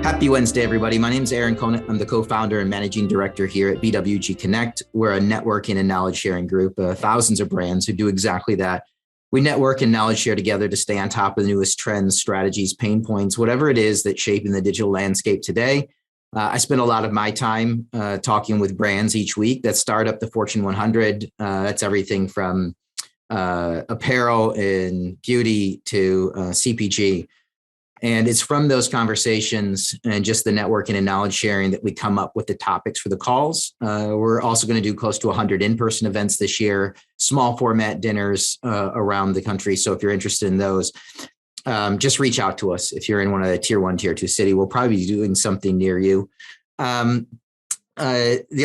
Happy Wednesday, everybody. My name is Aaron Conant. I'm the co-founder and managing director here at BWG Connect. We're a networking and knowledge sharing group, thousands of brands who do exactly that. We network and knowledge share together to stay on top of the newest trends, strategies, pain points, whatever it is that's shaping the digital landscape today. I spend a lot of my time talking with brands each week that start up the Fortune 100. That's everything from apparel and beauty to CPG. And it's from those conversations and just the networking and knowledge sharing that we come up with the topics for the calls. We're also going to do close to 100 in-person events this year, small format dinners around the country. So if you're interested in those, just reach out to us. If you're in one of the tier 1, tier 2 city, we'll probably be doing something near you. The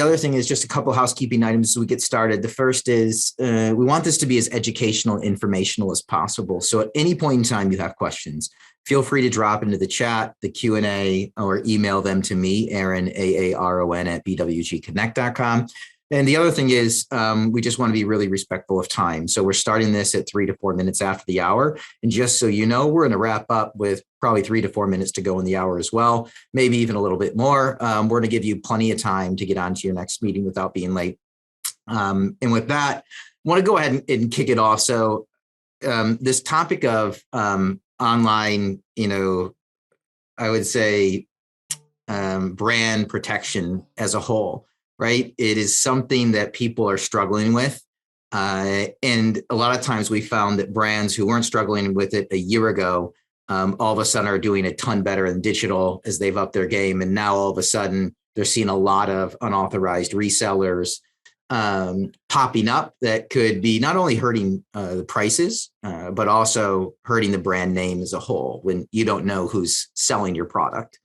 other thing is just a couple housekeeping items as we get started. The first is we want this to be as educational, informational as possible. So at any point in time you have questions, feel free to drop into the chat, the Q&A, or email them to me, Aaron, Aaron at bwgconnect.com. And the other thing is we just want to be really respectful of time. So we're starting this at 3 to 4 minutes after the hour. And just so you know, we're going to wrap up with probably 3 to 4 minutes to go in the hour as well, maybe even a little bit more. We're going to give you plenty of time to get on to your next meeting without being late. And with that, I want to go ahead and kick it off. So this topic of online, I would say brand protection as a whole, right? It is something that people are struggling with. And a lot of times we found that brands who weren't struggling with it a year ago, all of a sudden are doing a ton better in digital as they've upped their game. And now all of a sudden they're seeing a lot of unauthorized resellers popping up that could be not only hurting the prices, but also hurting the brand name as a whole when you don't know who's selling your product.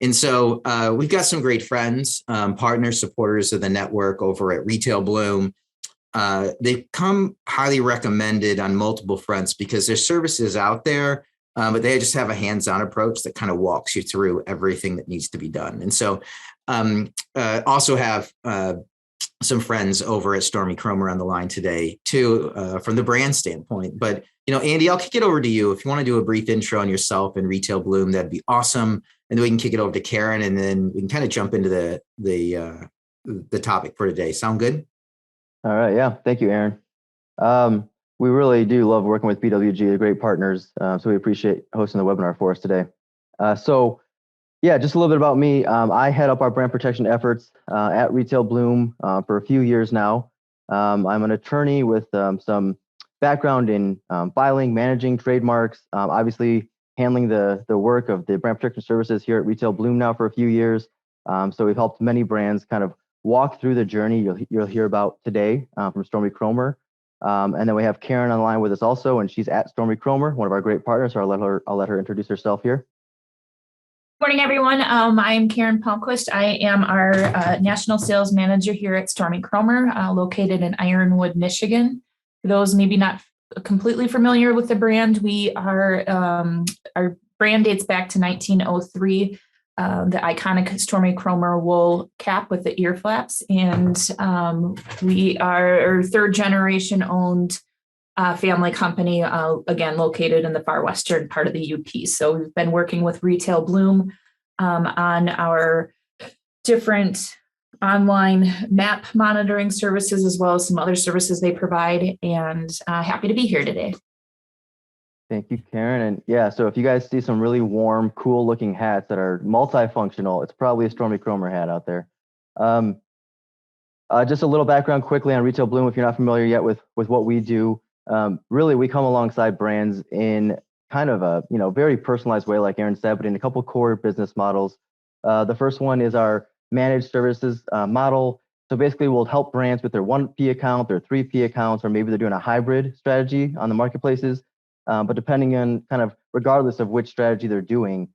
And so we've got some great friends, partners, supporters of the network over at Retail Bloom. They've come highly recommended on multiple fronts because there's services out there, but they just have a hands-on approach that kind of walks you through everything that needs to be done. And so also have some friends over at Stormy Kromer on the line today too, from the brand standpoint. But, Andy, I'll kick it over to you. If you want to do a brief intro on yourself and Retail Bloom, that'd be awesome. And then we can kick it over to Karen, and then we can kind of jump into the topic for today. Sound good? All right. Yeah. Thank you, Aaron. We really do love working with BWG. They're great partners. So we appreciate hosting the webinar for us today. Yeah, just a little bit about me. I head up our brand protection efforts at Retail Bloom for a few years now. I'm an attorney with some background in filing, managing trademarks, obviously handling the work of the brand protection services here at Retail Bloom now for a few years. So we've helped many brands kind of walk through the journey you'll hear about today from Stormy Kromer. And then we have Karen on the line with us also, and she's at Stormy Kromer, one of our great partners. So I'll let her introduce herself here. Morning, everyone. I'm Karen Palmquist. I am our National Sales Manager here at Stormy Kromer, located in Ironwood, Michigan. For those maybe not completely familiar with the brand, we are our brand dates back to 1903, the iconic Stormy Kromer wool cap with the ear flaps. And we are a third generation owned family company, again, located in the far western part of the UP. So we've been working with Retail Bloom on our different online map monitoring services, as well as some other services they provide, and happy to be here today. Thank you, Karen. And yeah, so if you guys see some really warm, cool looking hats that are multifunctional, it's probably a Stormy Kromer hat out there. Just a little background quickly on Retail Bloom, if you're not familiar yet with what we do. Really, we come alongside brands in kind of a very personalized way, like Aaron said, but in a couple core business models. The first one is our managed services model. So basically, we'll help brands with their 1P account, their 3P accounts, or maybe they're doing a hybrid strategy on the marketplaces. But depending on regardless of which strategy they're doing,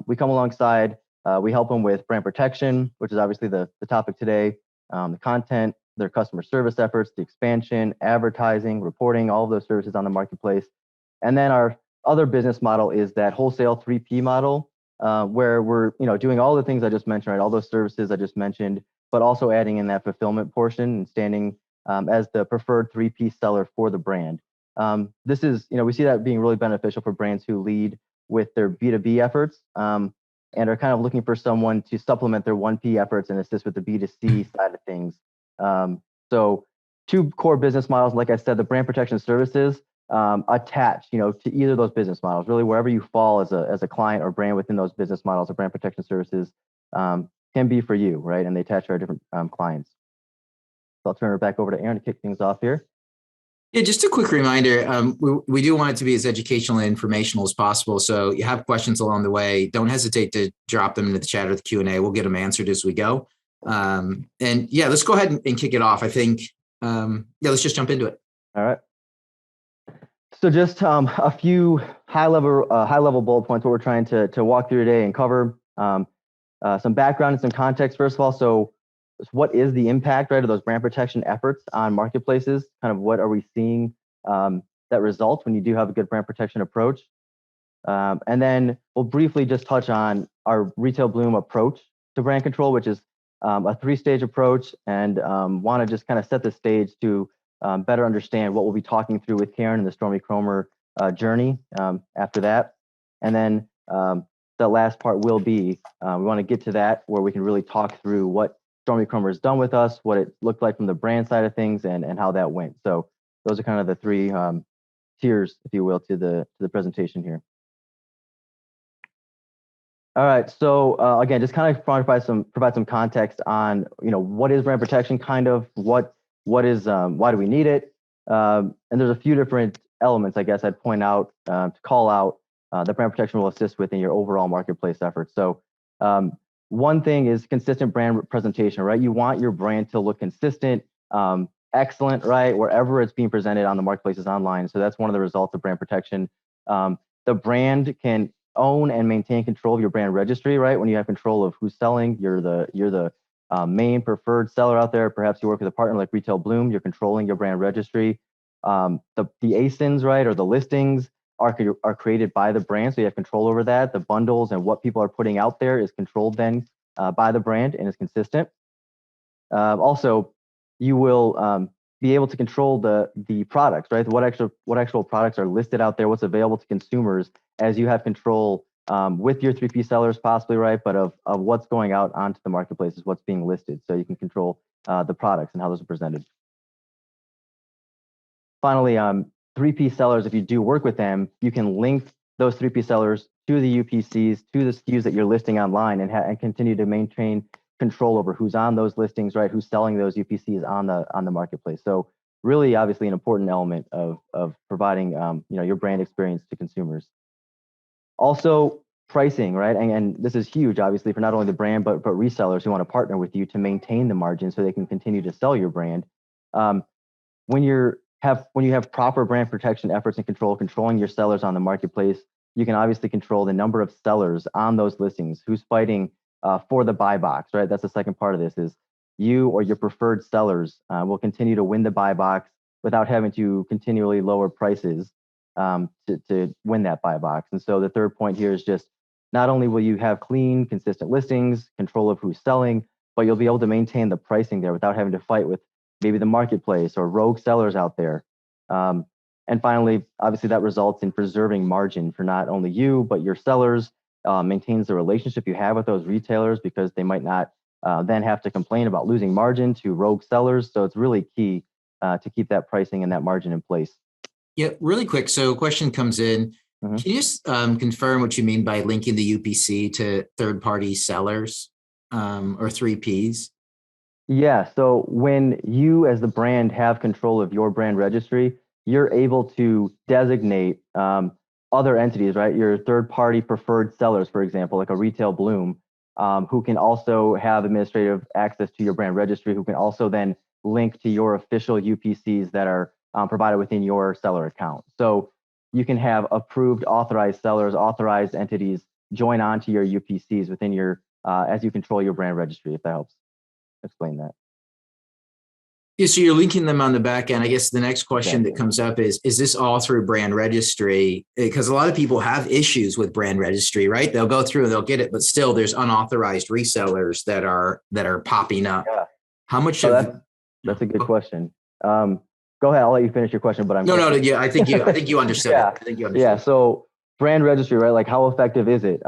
we come alongside. We help them with brand protection, which is obviously the topic today, the content, their customer service efforts, the expansion, advertising, reporting, all of those services on the marketplace. And then our other business model is that wholesale 3P model, where we're doing all the things I just mentioned, right? All those services I just mentioned, but also adding in that fulfillment portion and standing as the preferred 3P seller for the brand. This is, we see that being really beneficial for brands who lead with their B2B efforts. and are kind of looking for someone to supplement their 1P efforts and assist with the B2C side of things. So two core business models, like I said, the brand protection services attach, to either of those business models. Really, wherever you fall as a client or brand within those business models, the brand protection services can be for you, right? And they attach to our different clients. So I'll turn it back over to Aaron to kick things off here. Yeah, just a quick reminder, we do want it to be as educational and informational as possible. So you have questions along the way, don't hesitate to drop them into the chat or the Q&A. We'll get them answered as we go. And yeah, let's go ahead and kick it off. I think, let's just jump into it. All right. So just a few high level bullet points, what we're trying to walk through today and cover. Some background and some context, first of all. So what is the impact, right, of those brand protection efforts on marketplaces? Kind of what are we seeing that results when you do have a good brand protection approach? And then we'll briefly just touch on our Retail Bloom approach to brand control, which is a 3-stage approach, and want to just kind of set the stage to better understand what we'll be talking through with Karen and the Stormy Kromer journey after that. And then the last part will be, we want to get to that where we can really talk through what Stormy Kromer has done with us, what it looked like from the brand side of things, and how that went. So those are kind of the 3 tiers, if you will, to the presentation here. All right. So again, just kind of provide some context on what is brand protection, kind of what is why do we need it, and there's a few different elements I guess I'd point out to call out that brand protection will assist with in your overall marketplace efforts. So one thing is consistent brand presentation, right? You want your brand to look consistent, excellent, right? Wherever it's being presented on the marketplaces online. So that's one of the results of brand protection. The brand can own and maintain control of your brand registry, right? When you have control of who's selling, you're the main preferred seller out there. Perhaps you work with a partner like Retail Bloom, you're controlling your brand registry. The ASINs, right, or the listings are created by the brand, so you have control over that. The bundles and what people are putting out there is controlled then by the brand and is consistent. Also, you will be able to control the products, right? What actual products are listed out there, what's available to consumers, as you have control with your 3P sellers possibly, right? But of what's going out onto the marketplace is what's being listed. So you can control the products and how those are presented. Finally, 3P sellers, if you do work with them, you can link those 3P sellers to the UPCs, to the SKUs that you're listing online, and continue to maintain control over who's on those listings, right? Who's selling those UPCs on the marketplace. So really, obviously, an important element of providing your brand experience to consumers. Also, pricing, right? And this is huge, obviously, for not only the brand but resellers who want to partner with you to maintain the margin so they can continue to sell your brand. When you have proper brand protection efforts and controlling your sellers on the marketplace, you can obviously control the number of sellers on those listings, who's fighting for the buy box, right? That's the second part of this, is you or your preferred sellers will continue to win the buy box without having to continually lower prices to win that buy box. And so the third point here is just, not only will you have clean, consistent listings, control of who's selling, but you'll be able to maintain the pricing there without having to fight with maybe the marketplace or rogue sellers out there. And finally, obviously that results in preserving margin for not only you, but your sellers, maintains the relationship you have with those retailers, because they might not then have to complain about losing margin to rogue sellers. So it's really key to keep that pricing and that margin in place. Yeah, really quick. So a question comes in. Mm-hmm. Can you just confirm what you mean by linking the UPC to third-party sellers or 3Ps? Yeah, so when you as the brand have control of your brand registry, you're able to designate other entities, right? Your third-party preferred sellers, for example, like a Retail Bloom, who can also have administrative access to your brand registry, who can also then link to your official UPCs that are provided within your seller account. So you can have approved authorized sellers, authorized entities join onto your UPCs within your, as you control your brand registry, if that helps explain that. Yeah, so you're linking them on the back end. I guess the next question that comes up is this all through brand registry? Because a lot of people have issues with brand registry, right? They'll go through and they'll get it, but still there's unauthorized resellers that are popping up. Yeah. How much that's a good question. Go ahead, I'll let you finish your question, but yeah, I think you understood yeah. it. I think you understood. Yeah, so brand registry, right? Like, how effective is it?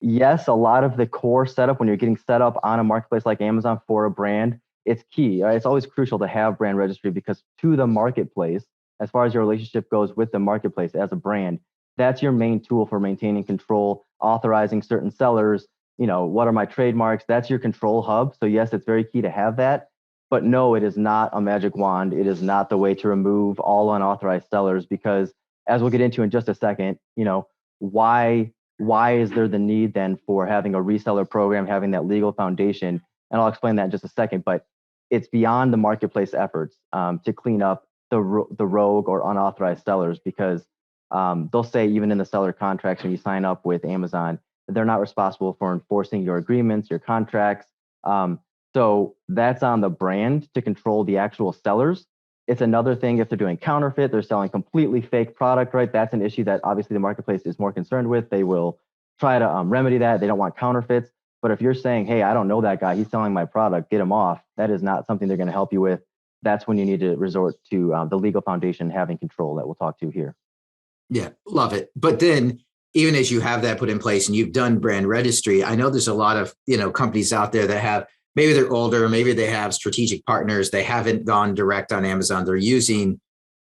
Yes, a lot of the core setup when you're getting set up on a marketplace like Amazon for a brand, it's key. Right? It's always crucial to have brand registry because to the marketplace, as far as your relationship goes with the marketplace as a brand, that's your main tool for maintaining control, authorizing certain sellers. What are my trademarks? That's your control hub. So yes, it's very key to have that. But no, it is not a magic wand. It is not the way to remove all unauthorized sellers because, as we'll get into in just a second, why is there the need then for having a reseller program, having that legal foundation? And I'll explain that in just a second, but it's beyond the marketplace efforts to clean up the rogue or unauthorized sellers because they'll say even in the seller contracts when you sign up with Amazon, that they're not responsible for enforcing your agreements, your contracts. So that's on the brand to control the actual sellers. It's another thing if they're doing counterfeit, they're selling completely fake product, right? That's an issue that obviously the marketplace is more concerned with. They will try to remedy that. They don't want counterfeits. But if you're saying, hey, I don't know that guy, he's selling my product, get him off, that is not something they're going to help you with. That's when you need to resort to the legal foundation having control that we'll talk to here. Yeah, love it. But then even as you have that put in place and you've done brand registry, I know there's a lot of, companies out there that have, maybe they're older, maybe they have strategic partners. They haven't gone direct on Amazon. They're using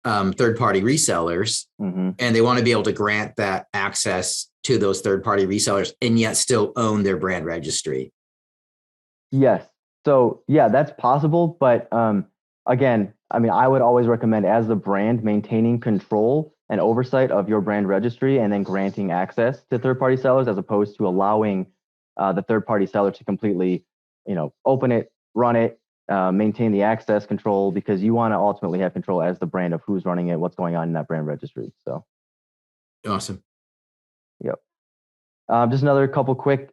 third-party resellers, and they want to be able to grant that access to those third-party resellers and yet still own their brand registry. Yes. So yeah, that's possible. But again, I would always recommend as the brand maintaining control and oversight of your brand registry and then granting access to third-party sellers as opposed to allowing the third-party seller to completely, open it, run it, maintain the access control because you want to ultimately have control as the brand of who's running it, what's going on in that brand registry. So awesome. Yep. Just another couple quick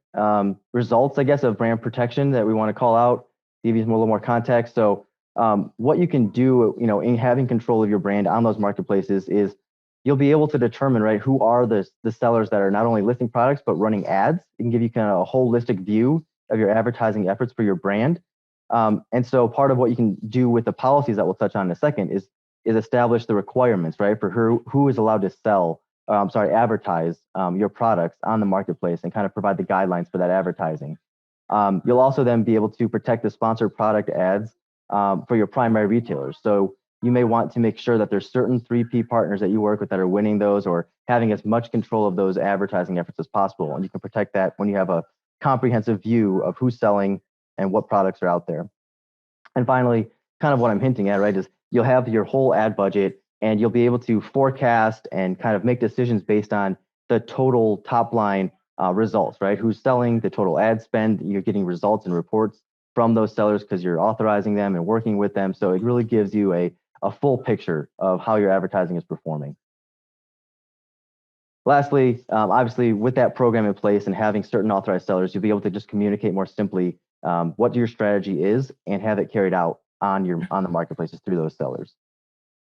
results, I guess, of brand protection that we want to call out, give you a little more context. So what you can do, in having control of your brand on those marketplaces is you'll be able to determine, right, who are the sellers that are not only listing products, but running ads. It can give you kind of a holistic view of your advertising efforts for your brand. And so part of what you can do with the policies that we'll touch on in a second is establish the requirements, right, for who is allowed to advertise your products on the marketplace and kind of provide the guidelines for that advertising. You'll also then be able to protect the sponsored product ads for your primary retailers. So you may want to make sure that there's certain 3P partners that you work with that are winning those or having as much control of those advertising efforts as possible. And you can protect that when you have a comprehensive view of who's selling and what products are out there. And finally, kind of what I'm hinting at, right, is you'll have your whole ad budget and you'll be able to forecast and kind of make decisions based on the total top line results, right? Who's selling, the total ad spend, you're getting results and reports from those sellers because you're authorizing them and working with them. So it really gives you a full picture of how your advertising is performing. Lastly, obviously, with that program in place and having certain authorized sellers, you'll be able to just communicate more simply what your strategy is and have it carried out on the marketplaces through those sellers.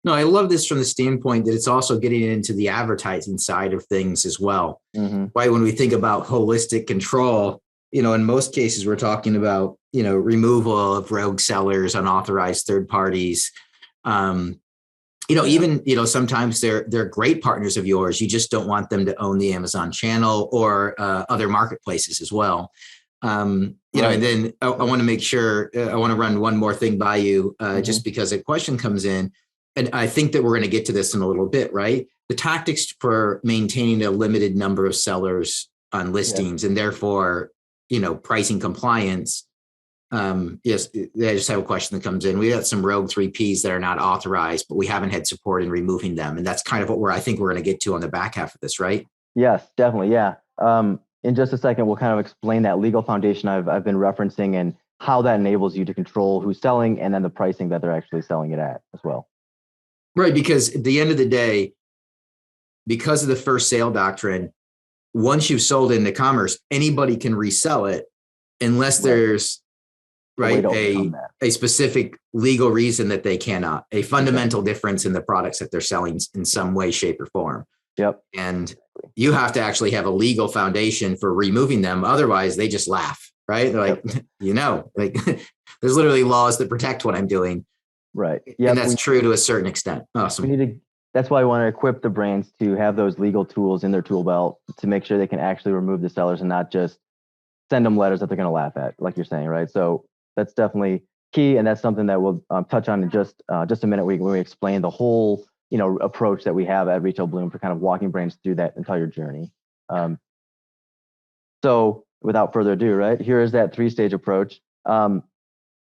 No, I love this from the standpoint that it's also getting into the advertising side of things as well. Right? When we think about holistic control, in most cases, we're talking about, removal of rogue sellers, unauthorized third parties. Even, sometimes they're great partners of yours. You just don't want them to own the Amazon channel or other marketplaces as well. And then I want to make sure, I want to run one more thing by you just because a question comes in. And I think that we're going to get to this in a little bit, right? The tactics for maintaining a limited number of sellers on listings and therefore, pricing compliance. Yes, I just have a question that comes in. We got some rogue 3Ps that are not authorized, but we haven't had support in removing them. And that's kind of what I think we're going to get to on the back half of this, right? Yes, definitely. Yeah. In just a second, we'll kind of explain that legal foundation I've been referencing and how that enables you to control who's selling and then the pricing that they're actually selling it at as well. Right, because at the end of the day, because of the first sale doctrine, once you've sold into commerce, anybody can resell it unless there's a specific legal reason that they cannot, a fundamental difference in the products that they're selling in some way, shape, or form. Yep. And you have to actually have a legal foundation for removing them. Otherwise, they just laugh, right? They're like, there's literally laws that protect what I'm doing. Right. Yeah. And that's true to a certain extent. Awesome. We need to that's why we want to equip the brands to have those legal tools in their tool belt to make sure they can actually remove the sellers and not just send them letters that they're going to laugh at, like you're saying, right? So that's definitely key, and that's something that we'll touch on in just a minute when we explain the whole approach that we have at Retail Bloom for kind of walking brands through that entire journey. So without further ado, right, here is that 3-stage approach.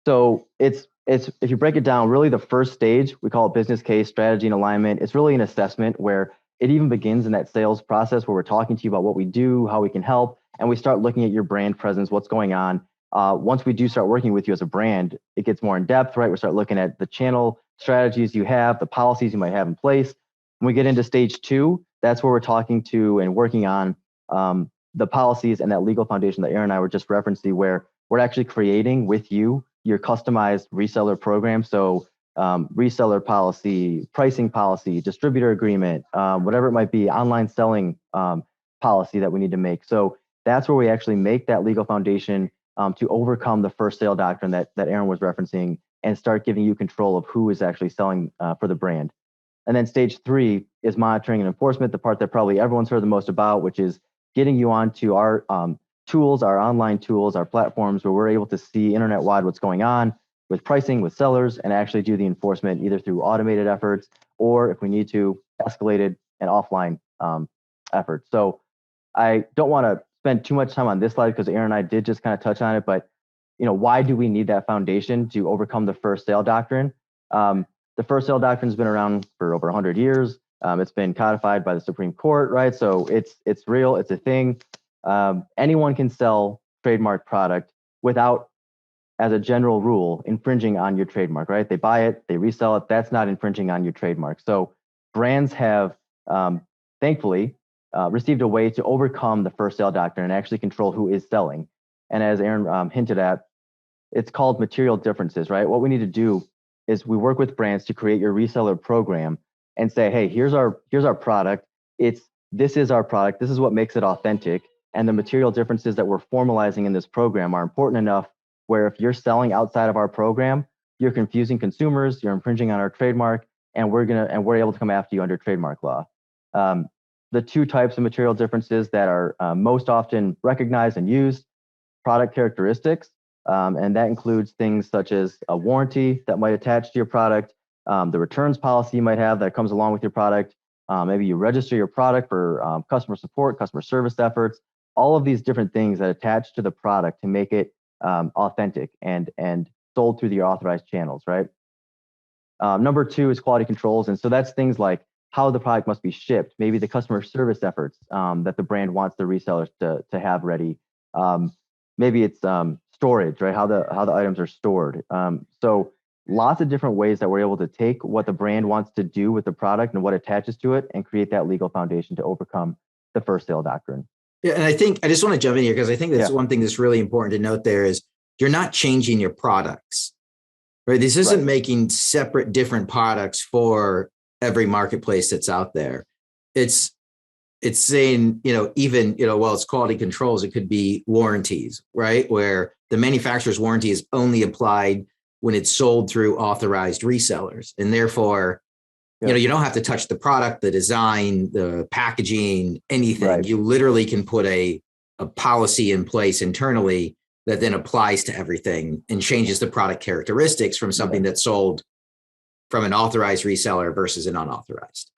So it's if you break it down, really the first stage, we call it business case, strategy, and alignment. It's really an assessment where it even begins in that sales process where we're talking to you about what we do, how we can help, and we start looking at your brand presence, what's going on. Once we do start working with you as a brand, it gets more in depth, right? We start looking at the channel strategies you have, the policies you might have in place. When we get into stage 2, that's where we're talking to and working on the policies and that legal foundation that Aaron and I were just referencing, where we're actually creating with you your customized reseller program. So reseller policy, pricing policy, distributor agreement, whatever it might be, online selling policy that we need to make. So that's where we actually make that legal foundation to overcome the first sale doctrine that Aaron was referencing and start giving you control of who is actually selling for the brand. And then stage 3 is monitoring and enforcement, the part that probably everyone's heard the most about, which is getting you onto our tools, our online tools, our platforms where we're able to see internet-wide what's going on with pricing, with sellers, and actually do the enforcement either through automated efforts or, if we need to, escalated and offline efforts. So I don't want to spend too much time on this slide because Aaron and I did just kind of touch on it, but why do we need that foundation to overcome the first sale doctrine? The first sale doctrine has been around for over 100 years. It's been codified by the Supreme Court, right? So it's real, it's a thing. Anyone can sell trademark product without, as a general rule, infringing on your trademark, right? They buy it, they resell it. That's not infringing on your trademark. So brands have, thankfully, received a way to overcome the first sale doctrine and actually control who is selling. And as Aaron hinted at, it's called material differences, right? What we need to do is we work with brands to create your reseller program and say, hey, here's our product. This is our product. This is what makes it authentic. And the material differences that we're formalizing in this program are important enough where if you're selling outside of our program, you're confusing consumers, you're infringing on our trademark, and we're able to come after you under trademark law. The 2 types of material differences that are most often recognized and used: product characteristics, and that includes things such as a warranty that might attach to your product, the returns policy you might have that comes along with your product. Maybe you register your product for customer support, customer service efforts, all of these different things that attach to the product to make it authentic and sold through your authorized channels, right? Number 2 is quality controls. And so that's things like how the product must be shipped, maybe the customer service efforts that the brand wants the resellers to have ready. Maybe it's storage, right? How the items are stored. So lots of different ways that we're able to take what the brand wants to do with the product and what attaches to it and create that legal foundation to overcome the first sale doctrine. Yeah, and I think I just want to jump in here because I think that's one thing that's really important to note there is you're not changing your products, right? This isn't making separate different products for every marketplace that's out there. It's saying, even, well, it's quality controls. It could be warranties, right? Where the manufacturer's warranty is only applied when it's sold through authorized resellers. And therefore, you don't have to touch the product, the design, the packaging, anything. Right. You literally can put a policy in place internally that then applies to everything and changes the product characteristics from something that's sold from an authorized reseller versus an unauthorized.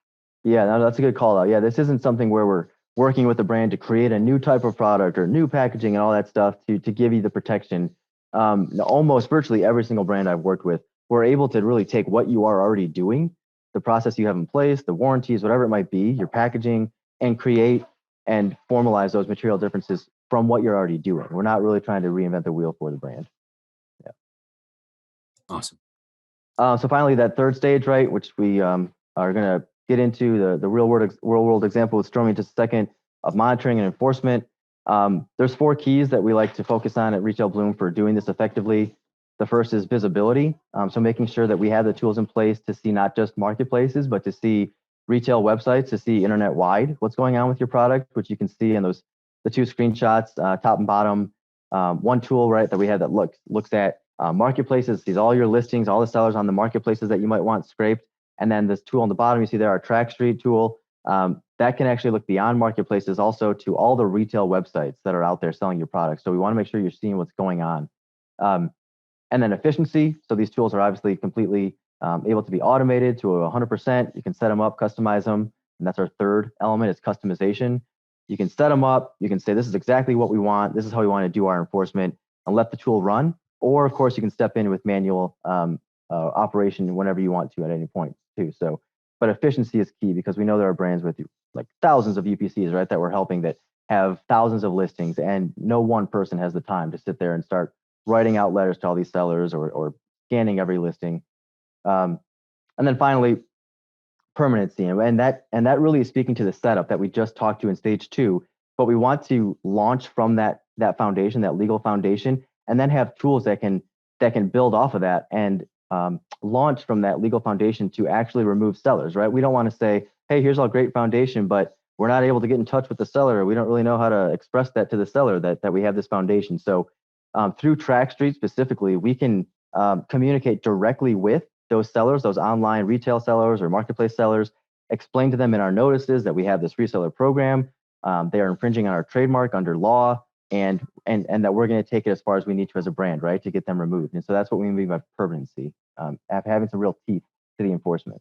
Yeah, no, that's a good call out. Yeah, this isn't something where we're working with the brand to create a new type of product or new packaging and all that stuff to give you the protection. Almost virtually every single brand I've worked with, we're able to really take what you are already doing, the process you have in place, the warranties, whatever it might be, your packaging, and create and formalize those material differences from what you're already doing. We're not really trying to reinvent the wheel for the brand. Yeah. Awesome. So finally, that 3rd stage, right, which we are going to get into the real world example with Stormy in just a second of monitoring and enforcement. There's 4 keys that we like to focus on at Retail Bloom for doing this effectively. The first is visibility. So making sure that we have the tools in place to see not just marketplaces, but to see retail websites, to see internet wide what's going on with your product, which you can see in the 2 screenshots, top and bottom. One tool, right, that we have that looks at marketplaces, sees all your listings, all the sellers on the marketplaces that you might want scraped, And then this tool on the bottom, you see there, our Track Street tool, that can actually look beyond marketplaces also to all the retail websites that are out there selling your products. So we want to make sure you're seeing what's going on. And then efficiency. So these tools are obviously completely able to be automated to 100%. You can set them up, customize them. And that's our third element, is customization. You can set them up. You can say, this is exactly what we want. This is how we want to do our enforcement, and let the tool run. Or of course, you can step in with manual operation whenever you want to at any point too. So, but efficiency is key, because we know there are brands with like thousands of UPCs, right, that we're helping, that have thousands of listings, and no one person has the time to sit there and start writing out letters to all these sellers or scanning every listing. And then finally, permanency. And that really is speaking to the setup that we just talked to in stage 2, but we want to launch from that foundation, that legal foundation, and then have tools that can build off of that and launch from that legal foundation to actually remove sellers, right? We don't want to say, hey, here's our great foundation, but we're not able to get in touch with the seller. We don't really know how to express that to the seller that we have this foundation. So through Track Street specifically, we can communicate directly with those sellers, those online retail sellers or marketplace sellers, explain to them in our notices that we have this reseller program. They are infringing on our trademark under law, and that we're going to take it as far as we need to as a brand, right, to get them removed. And so that's what we mean by permanency, having some real teeth to the enforcement.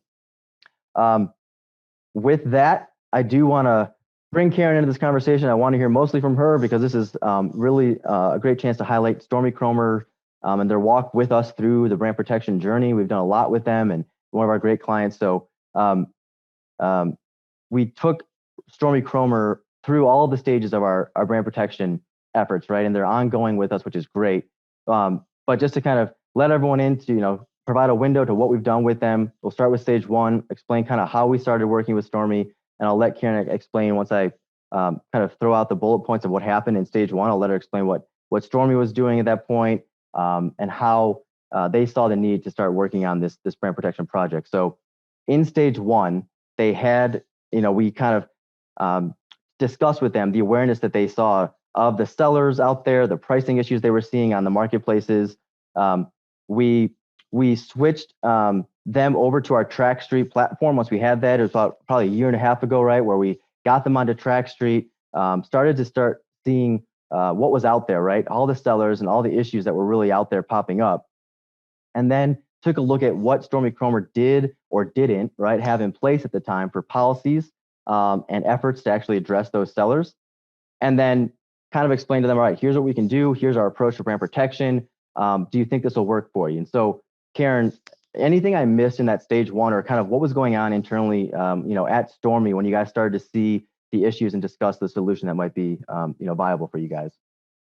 With that, I do want to bring Karen into this conversation. I want to hear mostly from her, because this is really a great chance to highlight Stormy Kromer and their walk with us through the brand protection journey. We've done a lot with them, and one of our great clients. So we took Stormy Kromer through all of the stages of our brand protection efforts, right? And they're ongoing with us, which is great. But just to kind of let everyone into, provide a window to what we've done with them, we'll start with stage 1, explain kind of how we started working with Stormy, and I'll let Karen explain once I kind of throw out the bullet points of what happened in stage 1. I'll let her explain what Stormy was doing at that point, and how they saw the need to start working on this brand protection project. So in stage 1, they had, we kind of discussed with them the awareness that they saw of the sellers out there, the pricing issues they were seeing on the marketplaces. We switched them over to our Track Street platform. Once we had that, it was probably a year and a half ago, right, where we got them onto Track Street, started seeing what was out there, right, all the sellers and all the issues that were really out there popping up, and then took a look at what Stormy Kromer did or didn't, right, have in place at the time for policies and efforts to actually address those sellers, and then kind of explain to them, all right, here's what we can do. Here's our approach to brand protection. Do you think this will work for you? And so, Karen, anything I missed in that stage 1, or kind of what was going on internally, at Stormy when you guys started to see the issues and discuss the solution that might be, viable for you guys?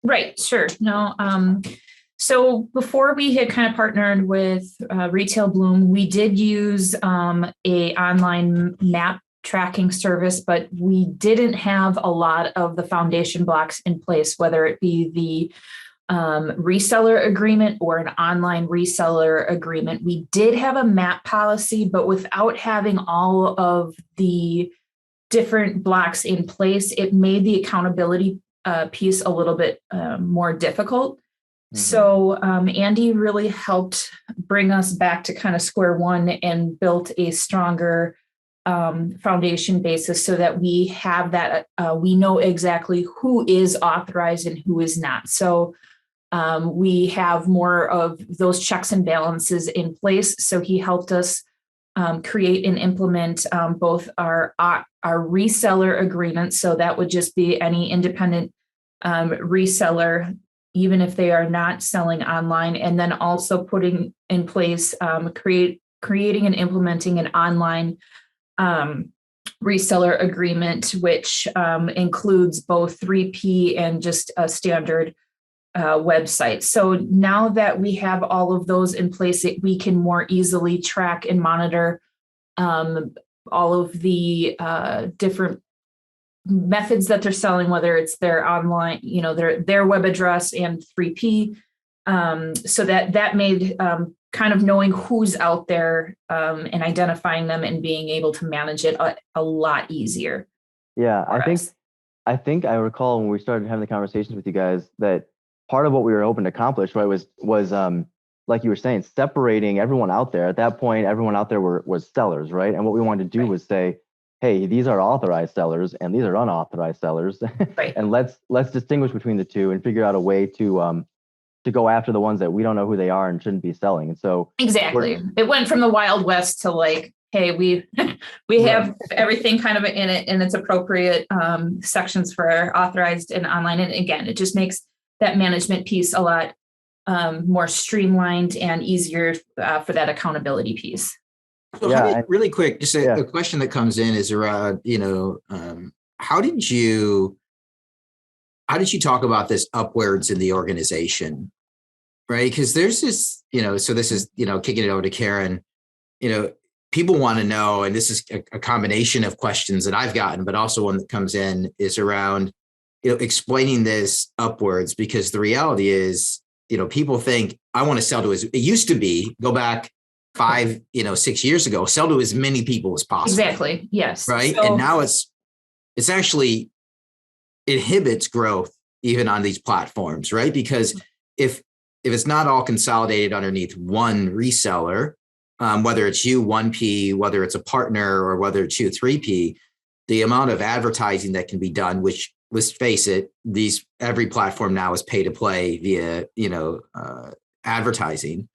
Right. Sure. No. So before we had kind of partnered with Retail Bloom, we did use a online map tracking service, but we didn't have a lot of the foundation blocks in place, whether it be the reseller agreement or an online reseller agreement. We did have a map policy, but without having all of the different blocks in place, it made the accountability piece a little bit more difficult. Mm-hmm. So Andy really helped bring us back to kind of square one and built a stronger foundation basis so that we have that, we know exactly who is authorized and who is not. So we have more of those checks and balances in place. So he helped us create and implement both our reseller agreement. So that would just be any independent reseller, even if they are not selling online, and then also putting in place, creating and implementing an online reseller agreement, which includes both 3P and just a standard website. So now that we have all of those in place, we can more easily track and monitor all of the different methods that they're selling, whether it's their online, their web address and 3P. So that made kind of knowing who's out there and identifying them and being able to manage it a lot easier. Yeah, I think I recall when we started having the conversations with you guys that part of what we were hoping to accomplish, right, was like you were saying, separating everyone out there. At that point, everyone out there was sellers, right? And what we wanted to do was say, hey, these are authorized sellers and these are unauthorized sellers. Right. And let's distinguish between the two and figure out a way to go after the ones that we don't know who they are and shouldn't be selling. And so exactly, it went from the Wild West to like, hey, we have everything kind of in it in its appropriate sections for authorized and online. And again, it just makes that management piece a lot more streamlined and easier for that accountability piece. So really quick, just a question that comes in is around, how did you talk about this upwards in the organization, right? Because there's this, so this is, kicking it over to Karen, people want to know, and this is a combination of questions that I've gotten, but also one that comes in is around, explaining this upwards, because the reality is, people think I want to sell to it used to be, go back 5, 6 years ago, sell to as many people as possible. Exactly. Yes. Right. So, and now it's actually inhibits growth even on these platforms, right? Because if it's not all consolidated underneath one reseller, whether it's you, 1P, whether it's a partner, or whether it's you, 3P, the amount of advertising that can be done, which, let's face it, every platform now is pay to play via, advertising.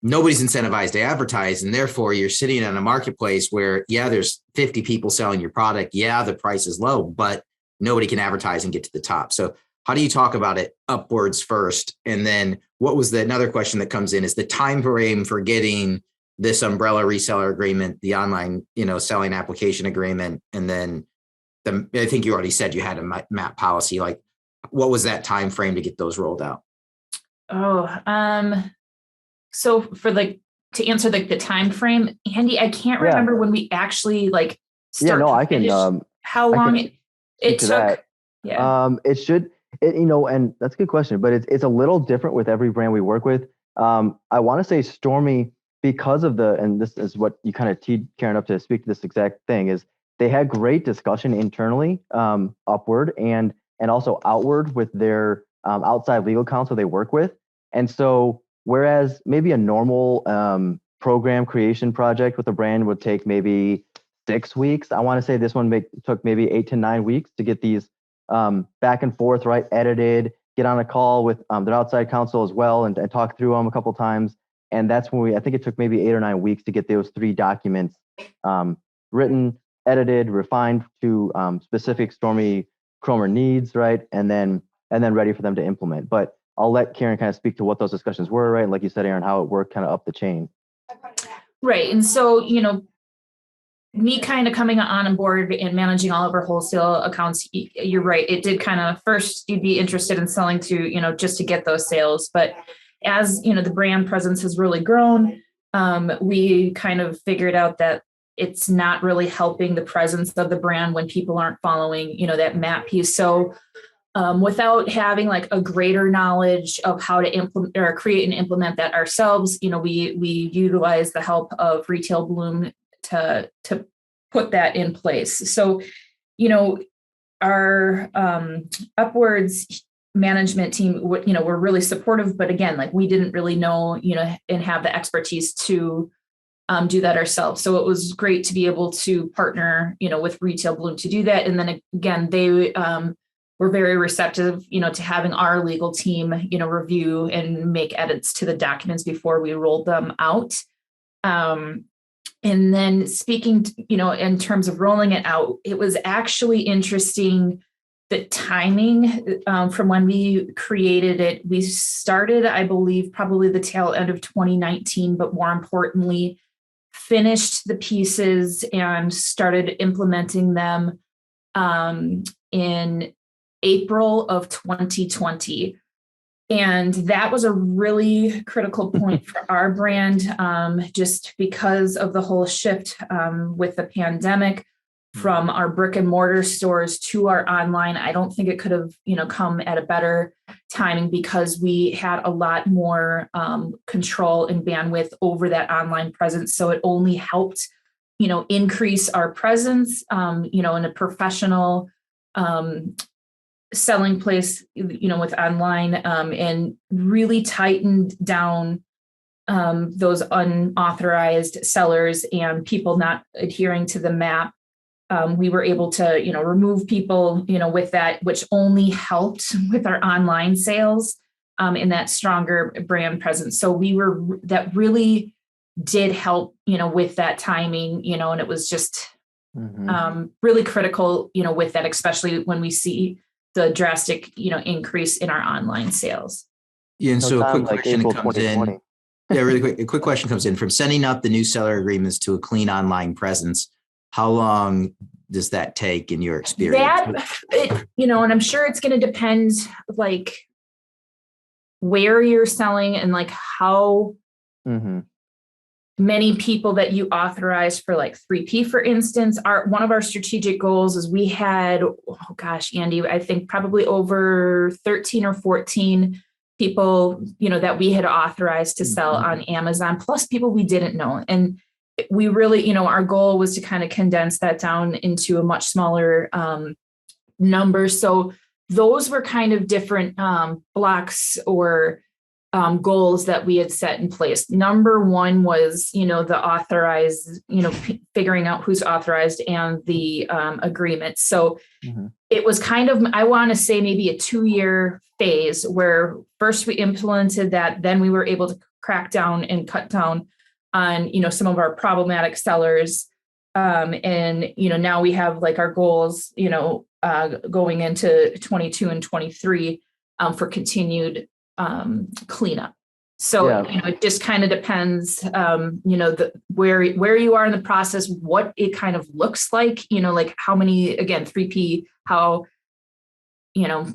Nobody's incentivized to advertise. And therefore you're sitting in a marketplace where, there's 50 people selling your product. The price is low, but nobody can advertise and get to the top. So how do you talk about it upwards first? And then what was another question that comes in is the time frame for getting this umbrella reseller agreement, the online, selling application agreement. And then I think you already said you had a MAP policy. Like, what was that time frame to get those rolled out? So to answer the time frame, Andy, I can't remember when we actually I can. How long it took. That. Yeah. And that's a good question, but it's a little different with every brand we work with. I want to say Stormy, because of and this is what you kind of teed Karen up to speak to this exact thing, is they had great discussion internally, upward and also outward with their outside legal counsel they work with. And so whereas maybe a normal program creation project with a brand would take maybe 6 weeks, I want to say this one took maybe 8 to 9 weeks to get these back and forth, right? Edited, get on a call with their outside counsel as well and talk through them a couple times. And that's when I think it took maybe 8 or 9 weeks to get those 3 documents written, edited, refined to specific Stormy Kromer needs, right? And then ready for them to implement. But I'll let Karen kind of speak to what those discussions were, right? Like you said, Aaron, how it worked kind of up the chain. Right. And so, me kind of coming on board and managing all of our wholesale accounts, you're right. It did kind of, first you'd be interested in selling to, just to get those sales. But as, the brand presence has really grown, we kind of figured out that it's not really helping the presence of the brand when people aren't following, that MAP piece. So without having a greater knowledge of how to implement or create and implement that ourselves, we utilize the help of Retail Bloom to put that in place. So, our upwards management team, were really supportive, but again, we didn't really know, and have the expertise to do that ourselves. So it was great to be able to partner, with Retail Bloom to do that. And then again, they were very receptive, to having our legal team, review and make edits to the documents before we rolled them out. And then speaking, in terms of rolling it out, it was actually interesting, the timing from when we created it. We started, I believe, probably the tail end of 2019, but more importantly, finished the pieces and started implementing them in April of 2020. And that was a really critical point for our brand, just because of the whole shift with the pandemic from our brick and mortar stores to our online. I don't think it could have, come at a better timing, because we had a lot more control and bandwidth over that online presence. So it only helped, increase our presence, in a professional selling place, with online, and really tightened down those unauthorized sellers and people not adhering to the map. We were able to, remove people, with that, which only helped with our online sales and that stronger brand presence. So that really did help, with that timing, and it was just really critical, with that, especially when we see the drastic, increase in our online sales. Yeah, and so a quick like question April comes in. 2020. Yeah, really quick. A quick question comes in from sending out the new seller agreements to a clean online presence. How long does that take in your experience? And I'm sure it's going to depend, like, where you're selling and like how many people that you authorize for, like 3P, for instance. One of our strategic goals is we had, Andy, I think probably over 13 or 14 people, that we had authorized to sell on Amazon, plus people we didn't know. And we really, our goal was to kind of condense that down into a much smaller number. So those were kind of different blocks or goals that we had set in place. Number one was, the authorized, figuring out who's authorized and the agreement. So it was kind of, I want to say maybe a 2-year phase where first we implemented that, then we were able to crack down and cut down on, some of our problematic sellers. And, now we have like our goals, going into 22 and 23 for continued cleanup. So, it just kind of depends, where you are in the process, what it kind of looks like, like how many, again, 3P, how,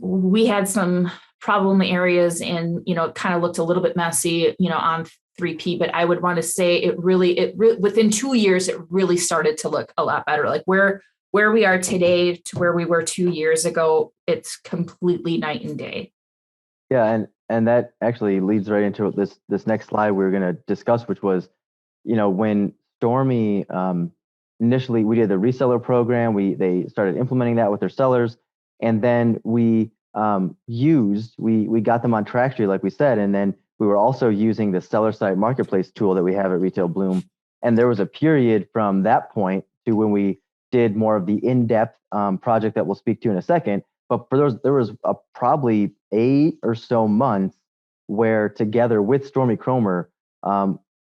we had some problem areas and, it kind of looked a little bit messy, on 3P, but I would want to say it really within 2 years, it really started to look a lot better. Like where we are today to where we were 2 years ago, it's completely night and day. Yeah. And that actually leads right into this next slide we're going to discuss, which was, when Stormy, initially we did the reseller program, they started implementing that with their sellers. And then we got them on TrackStreet, like we said, and then we were also using the seller site marketplace tool that we have at Retail Bloom. And there was a period from that point to when we did more of the in-depth project that we'll speak to in a second. But there was probably 8 or so months where together with Stormy Kromer,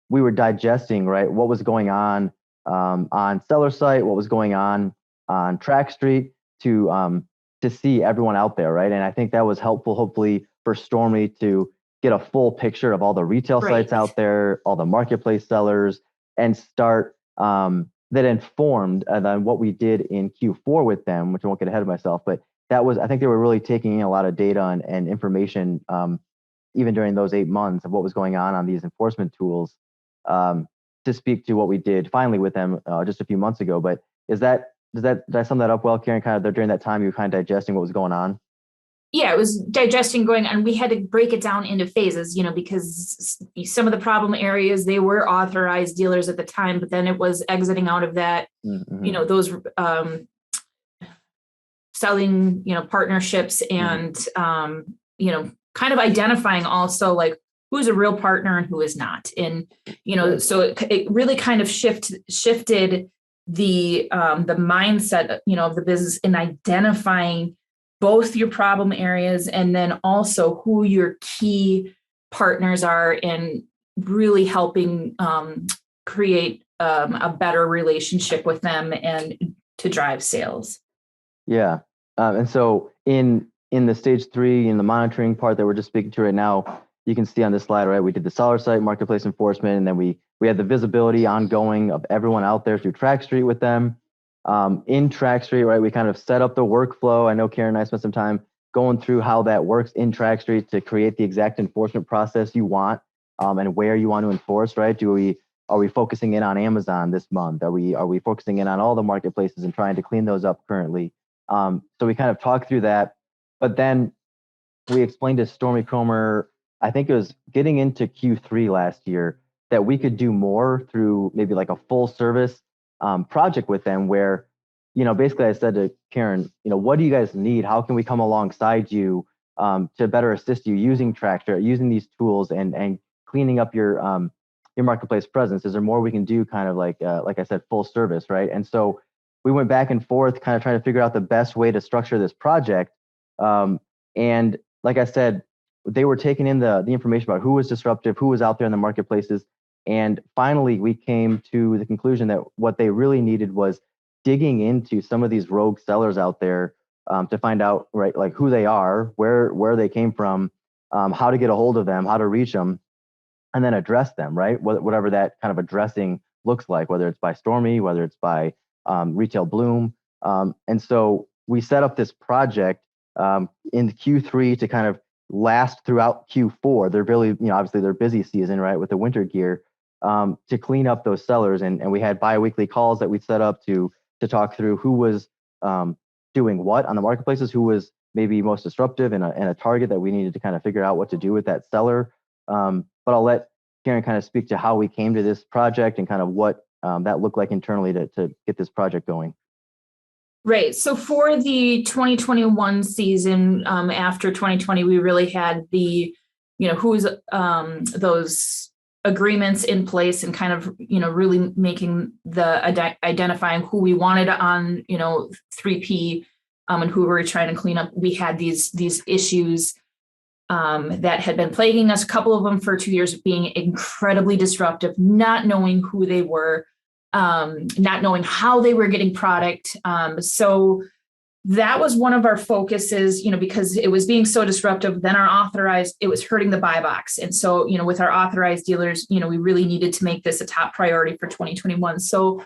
we were digesting, right, what was going on seller site, what was going on TrackStreet to see everyone out there, right? And I think that was helpful, hopefully, for Stormy to get a full picture of all the retail sites out there, all the marketplace sellers, and start that informed then what we did in Q4 with them, which I won't get ahead of myself, but I think they were really taking in a lot of data and information, even during those 8 months of what was going on these enforcement tools, to speak to what we did finally with them just a few months ago. But did I sum that up well, Karen? Kind of during that time, you were kind of digesting what was going on? Yeah, it was digesting going on. We had to break it down into phases, because some of the problem areas, they were authorized dealers at the time, but then it was exiting out of that, those selling, partnerships and, kind of identifying also like who's a real partner and who is not. And, so it really kind of shifted the mindset, of the business in identifying both your problem areas and then also who your key partners are and really helping create a better relationship with them and to drive sales. Yeah. And so in the stage 3, in the monitoring part that we're just speaking to right now, you can see on this slide, right, we did the seller site marketplace enforcement, and then we had the visibility ongoing of everyone out there through TrackStreet with them. In TrackStreet, right, we kind of set up the workflow. I know Karen and I spent some time going through how that works in TrackStreet to create the exact enforcement process you want, and where you want to enforce, right? Are we focusing in on Amazon this month? Are we focusing in on all the marketplaces and trying to clean those up currently? So we kind of talked through that, but then we explained to Stormy Kromer, I think it was getting into Q3 last year, that we could do more through maybe like a full service project with them where, basically I said to Karen, what do you guys need? How can we come alongside you to better assist you using TrackStreet, using these tools and cleaning up your marketplace presence? Is there more we can do, kind of like I said, full service, right? And so we went back and forth, kind of trying to figure out the best way to structure this project. And like I said, they were taking in the information about who was disruptive, who was out there in the marketplaces. And finally, we came to the conclusion that what they really needed was digging into some of these rogue sellers out there, to find out, right, like who they are, where they came from, how to get a hold of them, how to reach them, and then address them, right? Whatever that kind of addressing looks like, whether it's by Stormy, whether it's by Retail Bloom. And so we set up this project in Q3 to kind of last throughout Q4. They're really, obviously their busy season, right, with the winter gear, to clean up those sellers. And we had bi-weekly calls that we set up to talk through who was doing what on the marketplaces, who was maybe most disruptive, and a target that we needed to kind of figure out what to do with that seller. But I'll let Karen kind of speak to how we came to this project and kind of what that looked like internally to get this project going. Right. So for the 2021 season, after 2020, we really had the, who's those agreements in place, and kind of, really making the identifying who we wanted on, 3P, and who we were trying to clean up. We had these issues that had been plaguing us, a couple of them for 2 years, being incredibly disruptive, not knowing who they were, not knowing how they were getting product. So that was one of our focuses, because it was being so disruptive. Then our authorized, it was hurting the buy box. And so, with our authorized dealers, we really needed to make this a top priority for 2021. So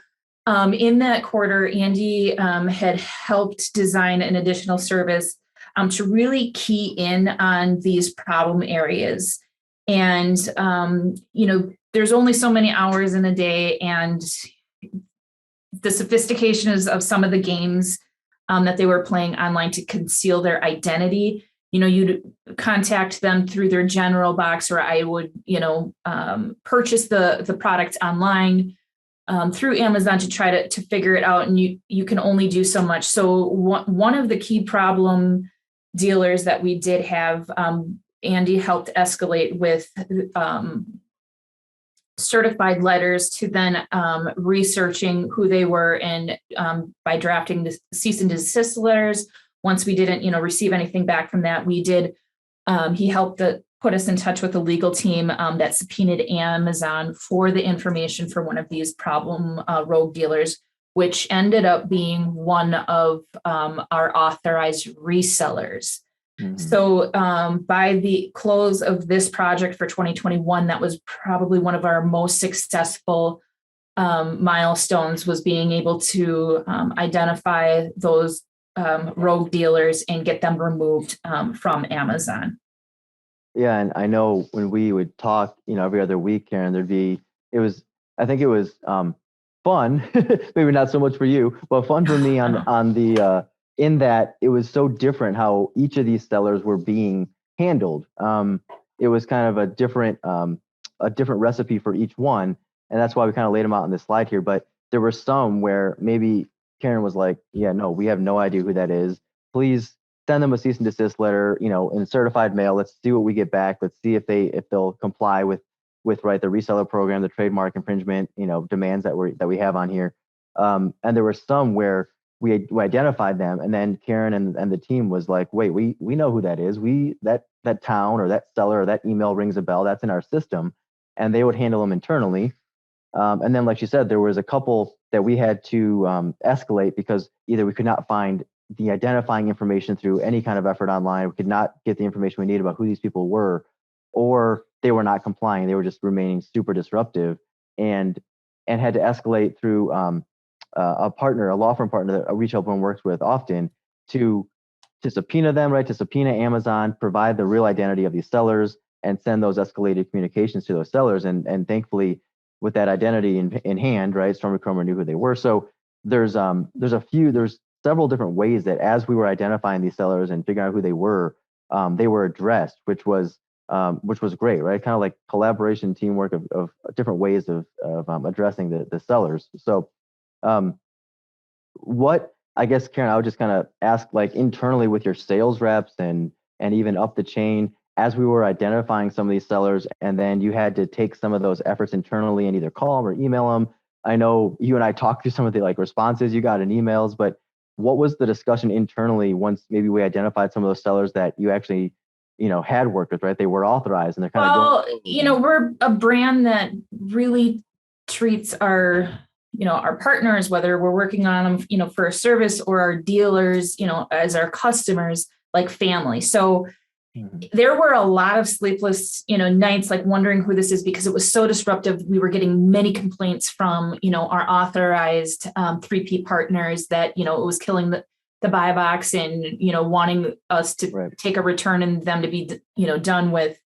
in that quarter, Andy had helped design an additional service to really key in on these problem areas. And, there's only so many hours in a day, and the sophistication of some of the games that they were playing online to conceal their identity. You'd contact them through their general box, or I would, purchase the product online through Amazon to try to figure it out. And you can only do so much. So one of the key problem dealers that we did have, Andy helped escalate with certified letters to then researching who they were, and by drafting the cease and desist letters. Once we didn't, receive anything back from that, we did. He helped put us in touch with the legal team that subpoenaed Amazon for the information for one of these problem rogue dealers, which ended up being one of our authorized resellers. Mm-hmm. So by the close of this project for 2021, that was probably one of our most successful milestones, was being able to identify those rogue dealers and get them removed from Amazon. Yeah, and I know when we would talk, every other week, Karen, I think it was fun, maybe not so much for you, but fun for me on the in that it was so different how each of these sellers were being handled. It was kind of a different recipe for each one, and that's why we kind of laid them out on this slide here. But there were some where maybe Karen was like, "Yeah, no, we have no idea who that is. Please send them a cease and desist letter, in certified mail. Let's see what we get back. Let's see if they'll comply with right, the reseller program, the trademark infringement, demands that we have on here." And there were some where we identified them, and then Karen and the team was like, "Wait, we know who that is. That town or that seller or that email rings a bell. That's in our system," and they would handle them internally. And then, like you said, there was a couple that we had to escalate because either we could not find the identifying information through any kind of effort online, we could not get the information we needed about who these people were, or they were not complying. They were just remaining super disruptive, and had to escalate through a partner, a law firm partner that a Retail Bloom works with often, to subpoena them, right? To subpoena Amazon, provide the real identity of these sellers, and send those escalated communications to those sellers. And thankfully, with that identity in hand, right, Stormy Kromer knew who they were. So there's several different ways that as we were identifying these sellers and figuring out who they were addressed, which was great, right? Kind of like collaboration, teamwork of different ways of addressing the sellers. So what, I guess, Karen, I would just kind of ask, like, internally with your sales reps and even up the chain, as we were identifying some of these sellers, and then you had to take some of those efforts internally and either call them or email them. I know you and I talked through some of the like responses you got in emails, but what was the discussion internally once maybe we identified some of those sellers that you actually, had worked with, right? They were authorized and they're kind of going. We're a brand that really treats our partners, whether we're working on them, for a service, or our dealers, as our customers, like family. So there were a lot of sleepless, nights, like wondering who this is, because it was so disruptive. We were getting many complaints from, our authorized 3P partners that, it was killing the buy box and, wanting us to take a return and them to be, done with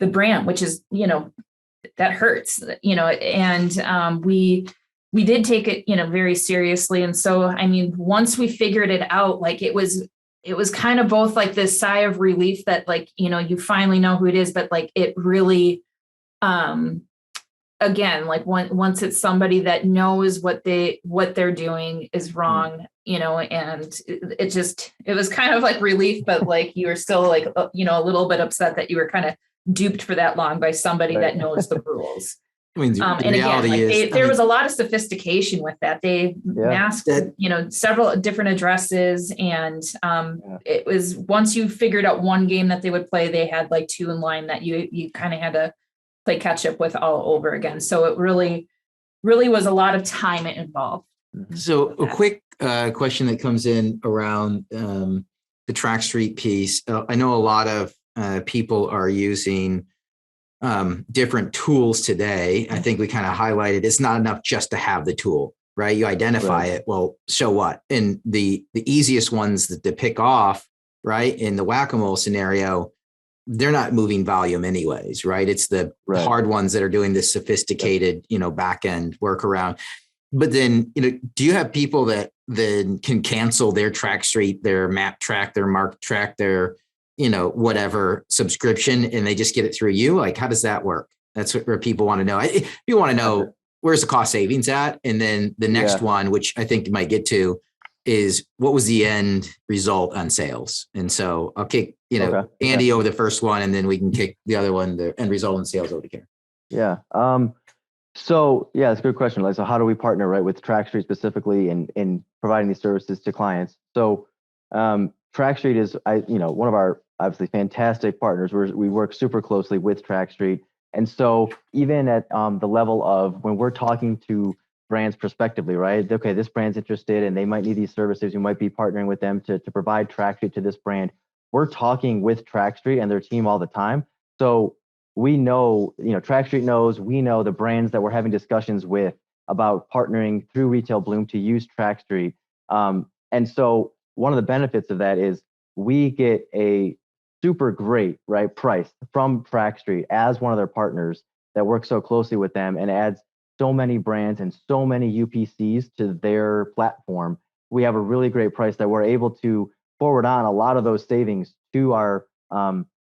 the brand, which is, that hurts, and we did take it, very seriously. And so, I mean, once we figured it out, like it was kind of both like this sigh of relief that like, you finally know who it is, but like it really, again, like once it's somebody that knows what they're doing is wrong, and it was kind of like relief, but like you were still like, a little bit upset that you were kind of duped for that long by somebody that knows the rules. I mean, and again, like there was a lot of sophistication with that. They masked, several different addresses, and it was, once you figured out one game that they would play, they had like two in line that you kind of had to play catch up with all over again. So it really, really was a lot of time involved. So a quick question that comes in around the TrackStreet piece. I know a lot of people are using different tools today. I think we kind of highlighted it's not enough just to have the tool, right? You identify it. Well, so what? And the easiest ones to pick off, right, in the whack-a-mole scenario, they're not moving volume anyways, right? It's the hard ones that are doing this sophisticated, back-end workaround. But then, do you have people that then can cancel their TrackStreet, their Map Track, their Mark Track, their whatever subscription, and they just get it through you? Like, how does that work? That's what people want to know. You want to know where's the cost savings at? And then the next one, which I think you might get to, is what was the end result on sales? And so I'll kick, Andy over the first one, and then we can kick the other one, the end result on sales, over to Karen. Yeah. So yeah, it's a good question. Like, so how do we partner, right, with TrackStreet specifically in providing these services to clients? So TrackStreet is, one of our obviously fantastic partners. We work super closely with TrackStreet. And so even at the level of when we're talking to brands prospectively, right? Okay, this brand's interested and they might need these services. You might be partnering with them to provide TrackStreet to this brand. We're talking with TrackStreet and their team all the time. So we know, TrackStreet knows, we know the brands that we're having discussions with about partnering through Retail Bloom to use TrackStreet. And so one of the benefits of that is we get a super great, right, price from TrackStreet as one of their partners that works so closely with them and adds so many brands and so many UPCs to their platform. We have a really great price that we're able to forward on a lot of those savings to our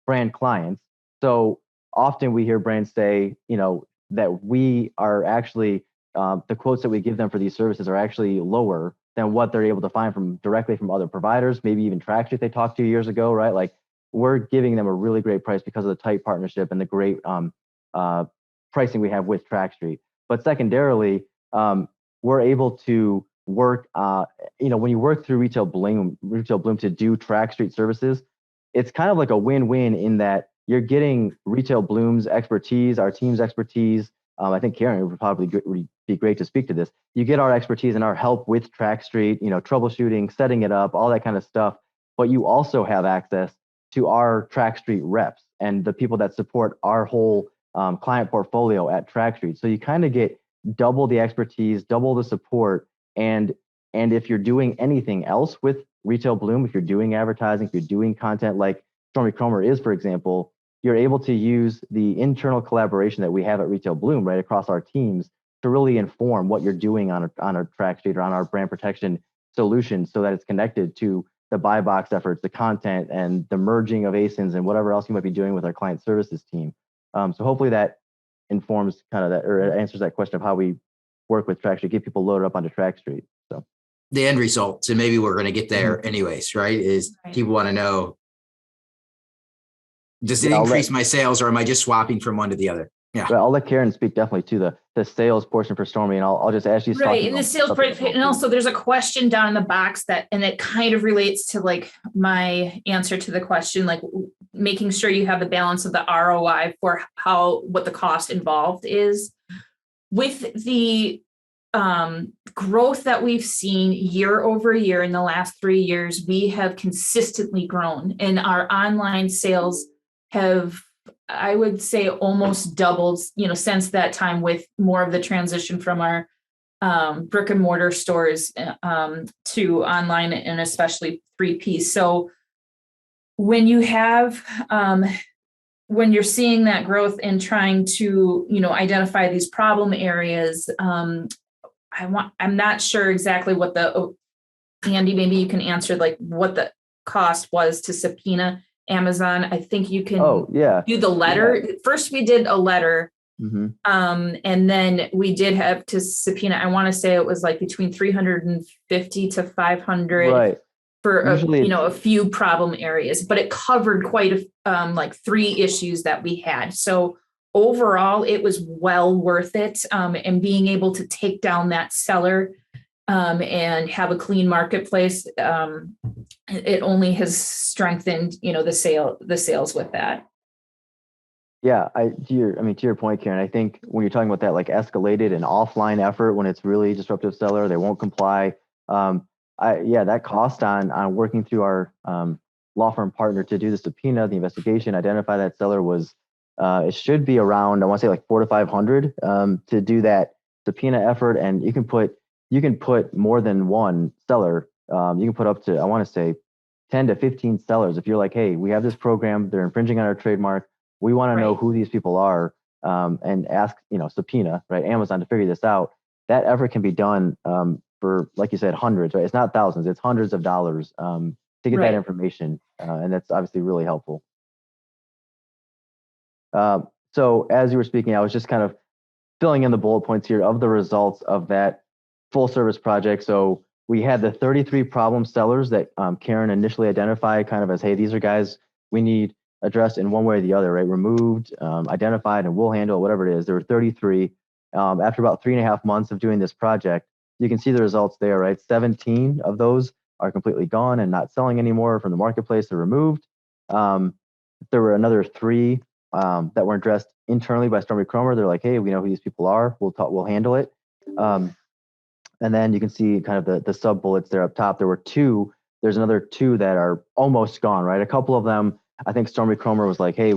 brand clients. So often we hear brands say, that we are actually, the quotes that we give them for these services are actually lower than what they're able to find directly from other providers, maybe even TrackStreet they talked to years ago, right? Like, we're giving them a really great price because of the tight partnership and the great pricing we have with TrackStreet. But secondarily, we're able to work, when you work through Retail Bloom to do TrackStreet services, it's kind of like a win-win in that you're getting Retail Bloom's expertise, our team's expertise. I think Karen would probably be great to speak to this. You get our expertise and our help with TrackStreet, troubleshooting, setting it up, all that kind of stuff. But you also have access to our TrackStreet reps and the people that support our whole client portfolio at TrackStreet. So you kind of get double the expertise, double the support. And if you're doing anything else with Retail Bloom, if you're doing advertising, if you're doing content like Stormy Kromer is, for example, you're able to use the internal collaboration that we have at Retail Bloom right across our teams to really inform what you're doing on a TrackStreet or on our brand protection solution so that it's connected to the buy box efforts, the content, and the merging of ASINs and whatever else you might be doing with our client services team. So hopefully that informs kind of that, or answers that question of how we work with TrackStreet, get people loaded up onto TrackStreet. So the end results, and maybe we're going to get there anyways, right? Is people want to know Does it increase my sales, or am I just swapping from one to the other? Yeah. But I'll let Karen speak definitely to the sales portion for Stormy, and I'll just ask you. Right. In the sales portion, and also there's a question down in the box and it kind of relates to like my answer to the question, like making sure you have the balance of the ROI for what the cost involved is. With the growth that we've seen year over year in the last 3 years, we have consistently grown, and our online sales have, I would say, almost doubled, since that time, with more of the transition from our brick and mortar stores to online, and especially 3P. So when you have, when you're seeing that growth and trying to, identify these problem areas, I'm not sure exactly what Andy, maybe you can answer like what the cost was to subpoena Amazon. I think you can do the letter. Yeah. First, we did a letter. Mm-hmm. And then we did have to subpoena. I want to say it was like between 350 to 500 for a few problem areas, but it covered quite like 3 issues that we had. So overall, it was well worth it. And being able to take down that seller and have a clean marketplace, it only has strengthened, the sales with that. Yeah, to your point, Karen, I think when you're talking about that, like escalated and offline effort, when it's really disruptive seller, they won't comply. That cost on working through our law firm partner to do the subpoena, the investigation, identify that seller was, it should be around, I want to say like 400 to 500 to do that subpoena effort. And you can put more than one seller. You can put up to, I want to say 10 to 15 sellers. If you're like, hey, we have this program, they're infringing on our trademark. We want to know who these people are, and ask, subpoena, right, Amazon to figure this out. That effort can be done for, like you said, hundreds, right? It's not thousands, it's hundreds of dollars to get that information. And that's obviously really helpful. So as you were speaking, I was just kind of filling in the bullet points here of the results of that full service project. So we had the 33 problem sellers that Karen initially identified kind of as, hey, these are guys we need addressed in one way or the other, right? Removed, identified, and we'll handle it, whatever it is. There were 33. After about 3.5 months of doing this project, you can see the results there, right? 17 of those are completely gone and not selling anymore from the marketplace. They're removed. There were another 3 that were addressed internally by Stormy Kromer. They're like, hey, we know who these people are. We'll handle it. And then you can see kind of the sub bullets there up top. There were 2. There's another 2 that are almost gone, right? A couple of them, I think Stormy Kromer was like, hey,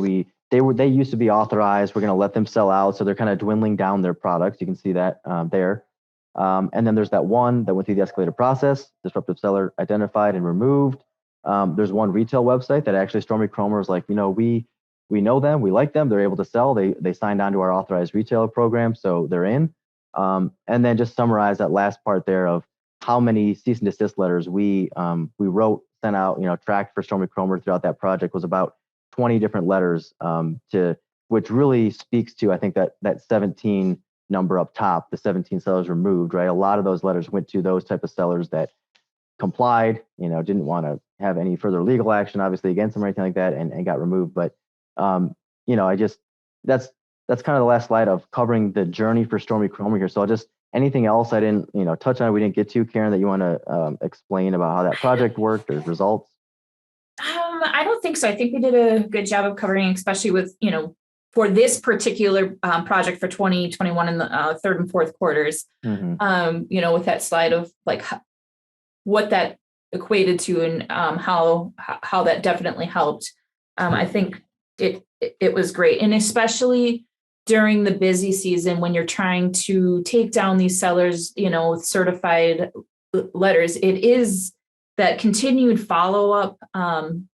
they used to be authorized. We're going to let them sell out. So they're kind of dwindling down their products. You can see that there. And then there's that one that went through the escalated process, disruptive seller identified and removed. There's one retail website that actually Stormy Kromer was like, we know them, we like them, they're able to sell. They signed on to our authorized retailer program, so they're in. And then just summarize that last part there of how many cease and desist letters we wrote, sent out, tracked for Stormy Kromer throughout that project was about 20 different letters which really speaks to, I think, that 17 number up top, the 17 sellers removed, right? A lot of those letters went to those type of sellers that complied, didn't want to have any further legal action, obviously, against them or anything like that, and got removed. But, that's kind of the last slide of covering the journey for Stormy Kromer here. So anything else I didn't, touch on, we didn't get to, Karen, that you want to explain about how that project worked or results? I don't think so. I think we did a good job of covering, especially with, for this particular project for 2021 in the third and fourth quarters, mm-hmm. With that slide of like what that equated to and how that definitely helped. I think it was great. And especially during the busy season when you're trying to take down these sellers, with certified letters, it is that continued follow-up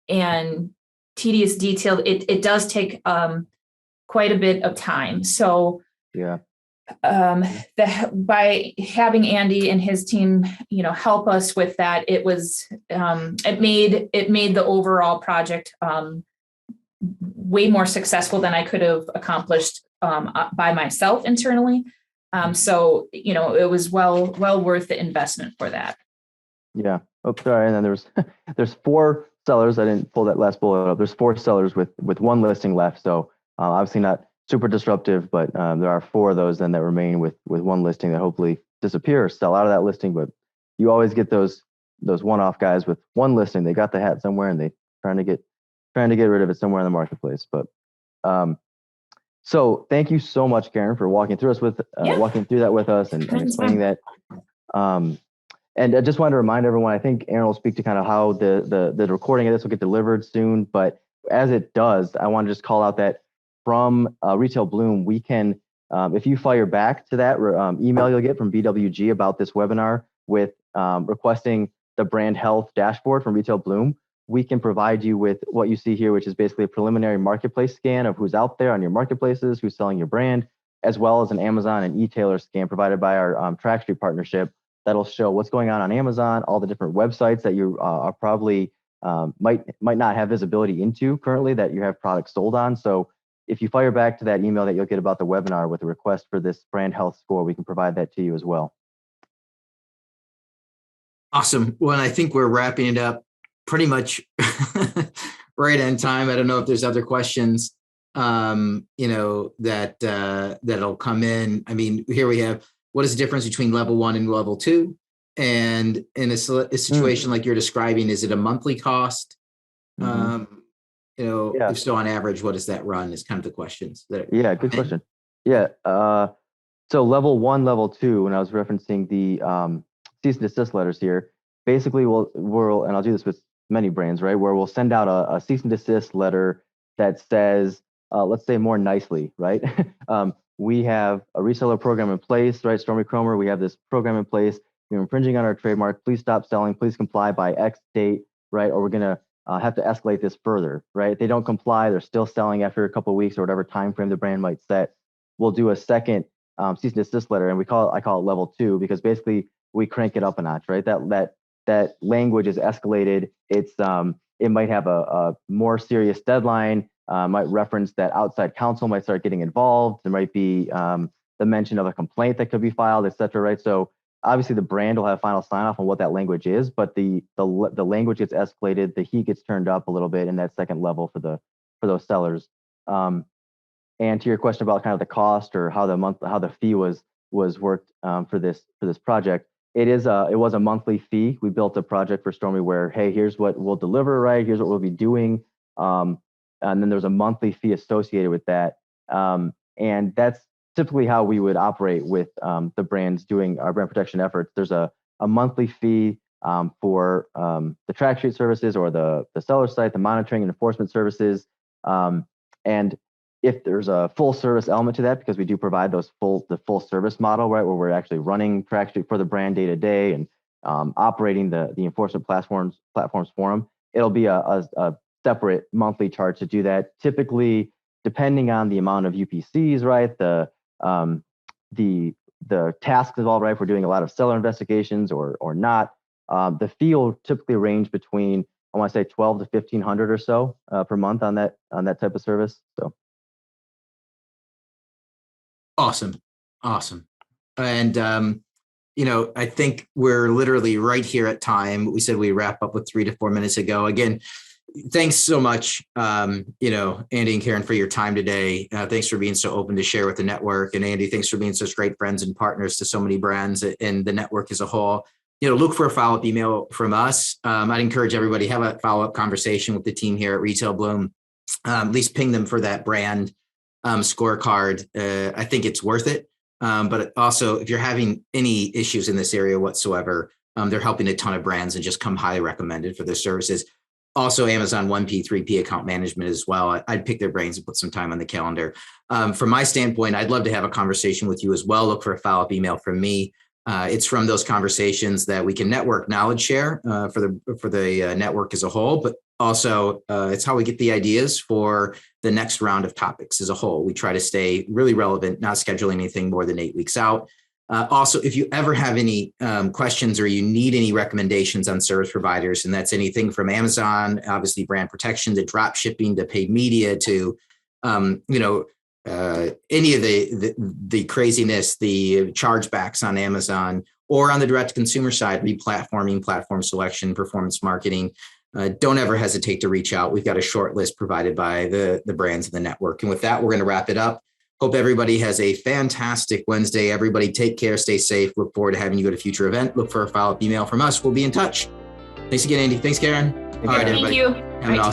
and tedious detail. It does take quite a bit of time. So yeah, by having Andy and his team, help us with that, it was it made the overall project way more successful than I could have accomplished by myself internally. So it was well worth the investment for that. Yeah. Oh, sorry. And then there's 4 sellers. I didn't pull that last bullet up. There's 4 sellers with one listing left. So obviously not super disruptive, but there are 4 of those then that remain with one listing that hopefully disappear or sell out of that listing. But you always get those one-off guys with one listing. They got the hat somewhere and they trying to get rid of it somewhere in the marketplace. But so thank you so much, Karen, for walking through that with us and explaining that. And I just wanted to remind everyone, I think Aaron will speak to kind of how the recording of this will get delivered soon. But as it does, I want to just call out that from Retail Bloom, we can, if you fire back to that email you'll get from BWG about this webinar with requesting the brand health dashboard from Retail Bloom, we can provide you with what you see here, which is basically a preliminary marketplace scan of who's out there on your marketplaces, who's selling your brand, as well as an Amazon and e-tailer scan provided by our TrackStreet partnership that'll show what's going on Amazon, all the different websites that you are probably might not have visibility into currently that you have products sold on. So if you fire back to that email that you'll get about the webinar with a request for this brand health score, we can provide that to you as well. Awesome. Well, I think we're wrapping it up pretty much right on time. I don't know if there's other questions, that'll come in. I mean, here we have, what is the difference between level 1 and level 2? And in a situation like you're describing, is it a monthly cost? If so, on average, what does that run is kind of the questions. Good question. Yeah. So level 1, level 2, when I was referencing the cease and desist letters here, basically we'll, and I'll do this with many brands, right, where we'll send out a cease and desist letter that says, let's say more nicely, right? We have a reseller program in place, right? Stormy Kromer, we have this program in place. You're infringing on our trademark. Please stop selling. Please comply by X date, right? Or we're going to have to escalate this further, right? If they don't comply, they're still selling after a couple of weeks or whatever time frame the brand might set. We'll do a second cease and desist letter, and I call it level 2 because basically we crank it up a notch, right? That language is escalated. It might have a more serious deadline. Might reference that outside counsel might start getting involved. There might be the mention of a complaint that could be filed, et cetera, right? So obviously the brand will have final sign off on what that language is, but the language gets escalated, the heat gets turned up a little bit in that second level for those sellers. And to your question about kind of the cost or how the fee was worked for this project, it was a monthly fee. We built a project for Stormy where, hey, here's what we'll deliver, right? Here's what we'll be doing. And then there's a monthly fee associated with that. And that's typically how we would operate with the brands doing our brand protection efforts. There's a monthly fee for the TrackStreet services or the seller site, the monitoring and enforcement services. And if there's a full service element to that, because we do provide the full service model, right, where we're actually running TrackStreet for the brand day to day and operating the enforcement platforms for them, it'll be a separate monthly charge to do that. Typically, depending on the amount of UPCs, right, the tasks involved, right, if we're doing a lot of seller investigations or not, the fee will typically range between, I want to say, $1,200 to $1,500 or so per month on that type of service. So. Awesome. And, I think we're literally right here at time. We said we wrap up with 3 to 4 minutes ago. Again, thanks so much, Andy and Karen, for your time today. Thanks for being so open to share with the network. And Andy, thanks for being such great friends and partners to so many brands and the network as a whole. Look for a follow-up email from us. I'd encourage everybody to have a follow-up conversation with the team here at Retail Bloom. At least ping them for that brand scorecard. I think it's worth it. But also, if you're having any issues in this area whatsoever, they're helping a ton of brands and just come highly recommended for their services. Also, Amazon 1P, 3P account management as well. I'd pick their brains and put some time on the calendar. From my standpoint, I'd love to have a conversation with you as well. Look for a follow-up email from me. It's from those conversations that we can network knowledge share for the network as a whole, but also it's how we get the ideas for the next round of topics as a whole. We try to stay really relevant, not scheduling anything more than 8 weeks out. Also, if you ever have any questions or you need any recommendations on service providers, and that's anything from Amazon, obviously brand protection, to drop shipping, to paid media, to any of the craziness, the chargebacks on Amazon, or on the direct to consumer side, replatforming, platform selection, performance marketing, don't ever hesitate to reach out. We've got a short list provided by the brands in the network. And with that, we're going to wrap it up. Hope everybody has a fantastic Wednesday. Everybody take care, stay safe. Look forward to having you at a future event. Look for a follow-up email from us. We'll be in touch. Thanks again, Andy. Thanks, Karen. All right, everybody. Thank you. Have an awesome